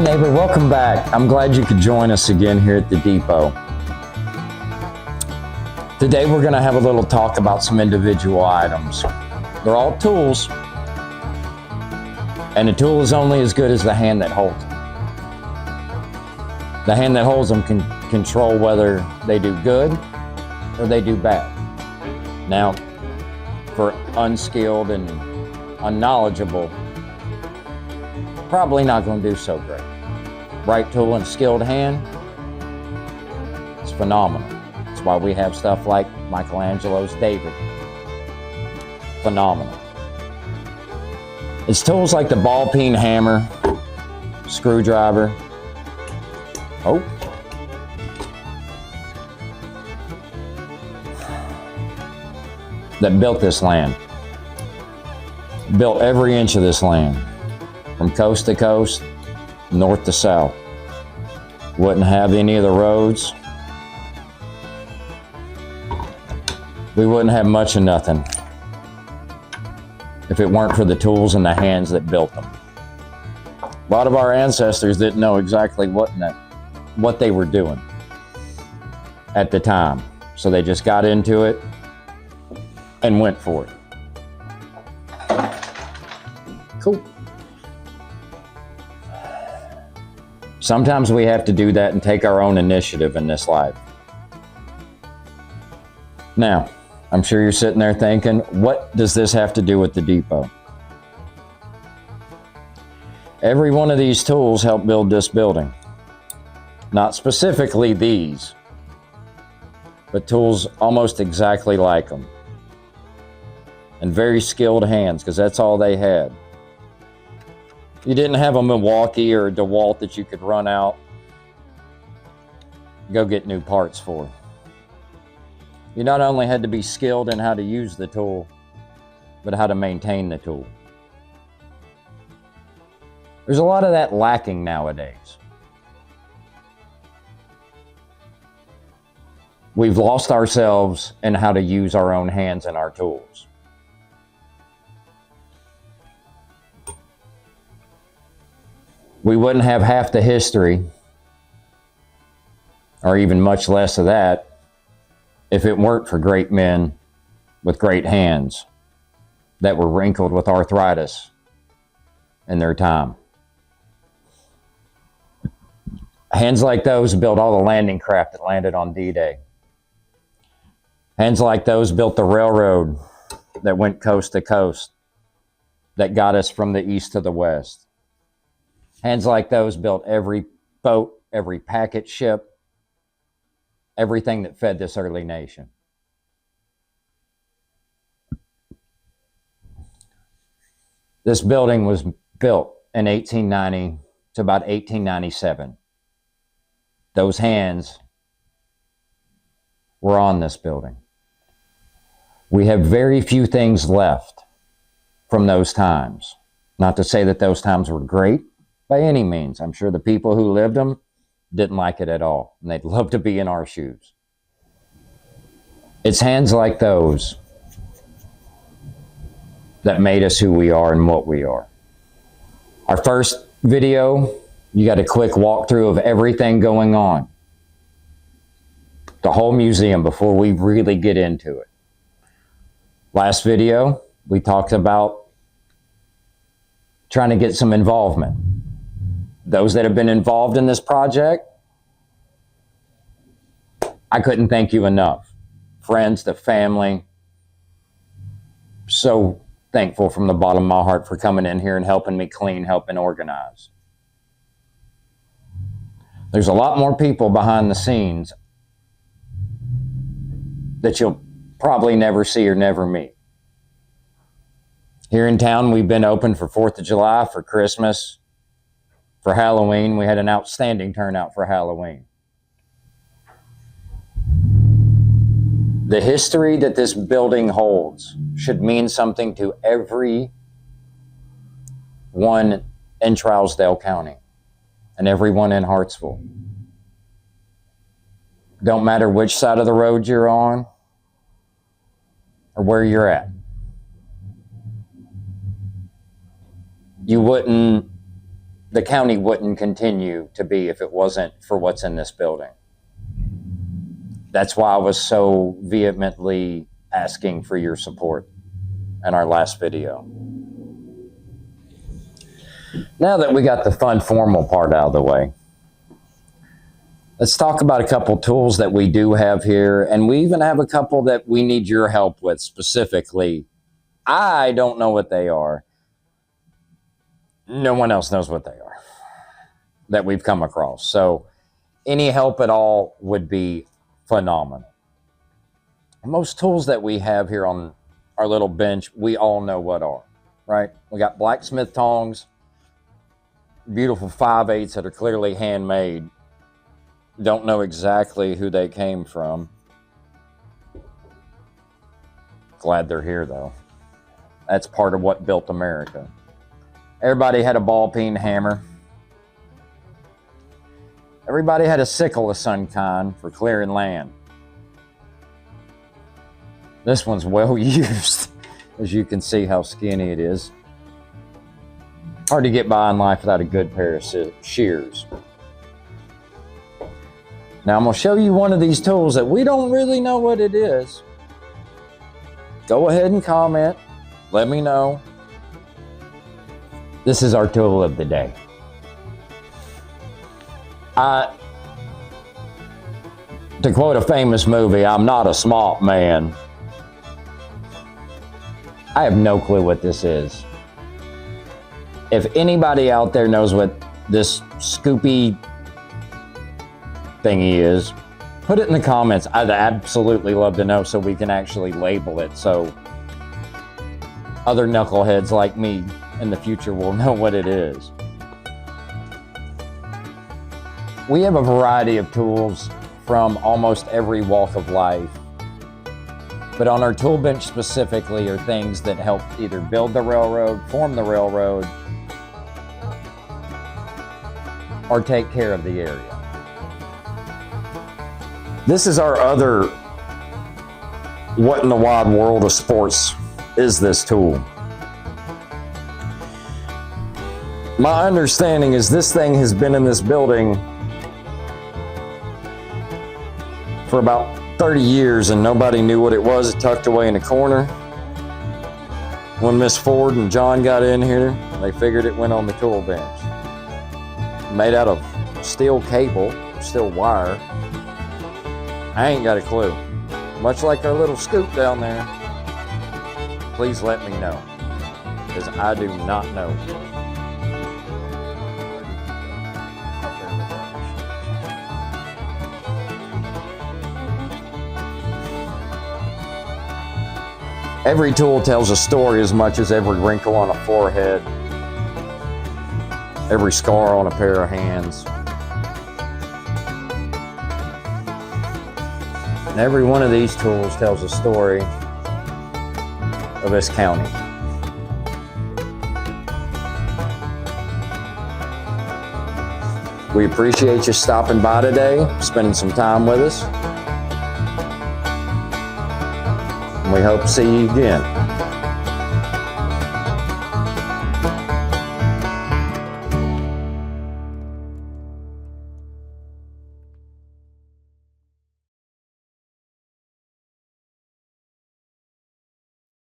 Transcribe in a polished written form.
neighbor, welcome back. I'm glad you could join us again here at the depot. Today we're going to have a little talk about some individual items. They're all tools, and a tool is only as good as the hand that holds them. The hand that holds them can control whether they do good or they do bad. Now, for unskilled and unknowledgeable, probably not going to do so great. Right tool and skilled hand, it's phenomenal. That's why we have stuff like Michelangelo's David. Phenomenal. It's tools like the ball peen hammer, screwdriver. Oh. That built this land. Built every inch of this land. From coast to coast, north to south. Wouldn't have any of the roads. We wouldn't have much of nothing if it weren't for the tools and the hands that built them. A lot of our ancestors didn't know exactly what they were doing at the time. So they just got into it and went for it. Cool. Sometimes we have to do that and take our own initiative in this life. Now, I'm sure you're sitting there thinking, what does this have to do with the depot? Every one of these tools helped build this building. Not specifically these, but tools almost exactly like them. And very skilled hands, because that's all they had. You didn't have a Milwaukee or a DeWalt that you could run out, go get new parts for. You not only had to be skilled in how to use the tool, but how to maintain the tool. There's a lot of that lacking nowadays. We've lost ourselves in how to use our own hands and our tools. We wouldn't have half the history, or even much less of that, if it weren't for great men with great hands that were wrinkled with arthritis in their time. Hands like those built all the landing craft that landed on D-Day. Hands like those built the railroad that went coast to coast, that got us from the east to the west. Hands like those built every boat, every packet ship, everything that fed this early nation. This building was built in 1890 to about 1897. Those hands were on this building. We have very few things left from those times. Not to say that those times were great by any means. I'm sure the people who lived them didn't like it at all, and they'd love to be in our shoes. It's hands like those that made us who we are and what we are. Our first video, you got a quick walkthrough of everything going on. The whole museum before we really get into it. Last video, we talked about trying to get some involvement. Those that have been involved in this project, I couldn't thank you enough. Friends, the family, so thankful from the bottom of my heart for coming in here and helping me clean, helping organize. There's a lot more people behind the scenes that you'll probably never see or never meet. Here in town, we've been open for 4th of July, for Christmas, for Halloween. We had an outstanding turnout for Halloween. The history that this building holds should mean something to everyone in Trousdale County and everyone in Hartsville. Don't matter which side of the road you're on or where you're at. the county wouldn't continue to be if it wasn't for what's in this building. That's why I was so vehemently asking for your support in our last video. Now that we got the fun formal part out of the way, let's talk about a couple tools that we do have here, and we even have a couple that we need your help with specifically. I don't know what they are. No one else knows what they are that we've come across. So any help at all would be phenomenal. Most tools that we have here on our little bench, we all know what are, right? We got blacksmith tongs, beautiful 5/8 that are clearly handmade. Don't know exactly who they came from. Glad they're here though. That's part of what built America. Everybody had a ball peen hammer. Everybody had a sickle of some kind for clearing land. This one's well used, as you can see how skinny it is. Hard to get by in life without a good pair of shears. Now I'm going to show you one of these tools that we don't really know what it is. Go ahead and comment. Let me know. This is our tool of the day. To quote a famous movie, I'm not a smart man. I have no clue what this is. If anybody out there knows what this scoopy thingy is, put it in the comments. I'd absolutely love to know so we can actually label it so other knuckleheads like me in the future will know what it is. We have a variety of tools from almost every walk of life, but on our tool bench specifically are things that help either build the railroad, form the railroad, or take care of the area. This is our other what in the wide world of sports is this tool. My understanding is this thing has been in this building for about 30 years and nobody knew what it was. It tucked away in the corner. When Miss Ford and John got in here, they figured it went on the tool bench. Made out of steel cable, steel wire. I ain't got a clue. Much like our little scoop down there. Please let me know, because I do not know. Every tool tells a story as much as every wrinkle on a forehead, every scar on a pair of hands. And every one of these tools tells a story of this county. We appreciate you stopping by today, spending some time with us. And we hope to see you again.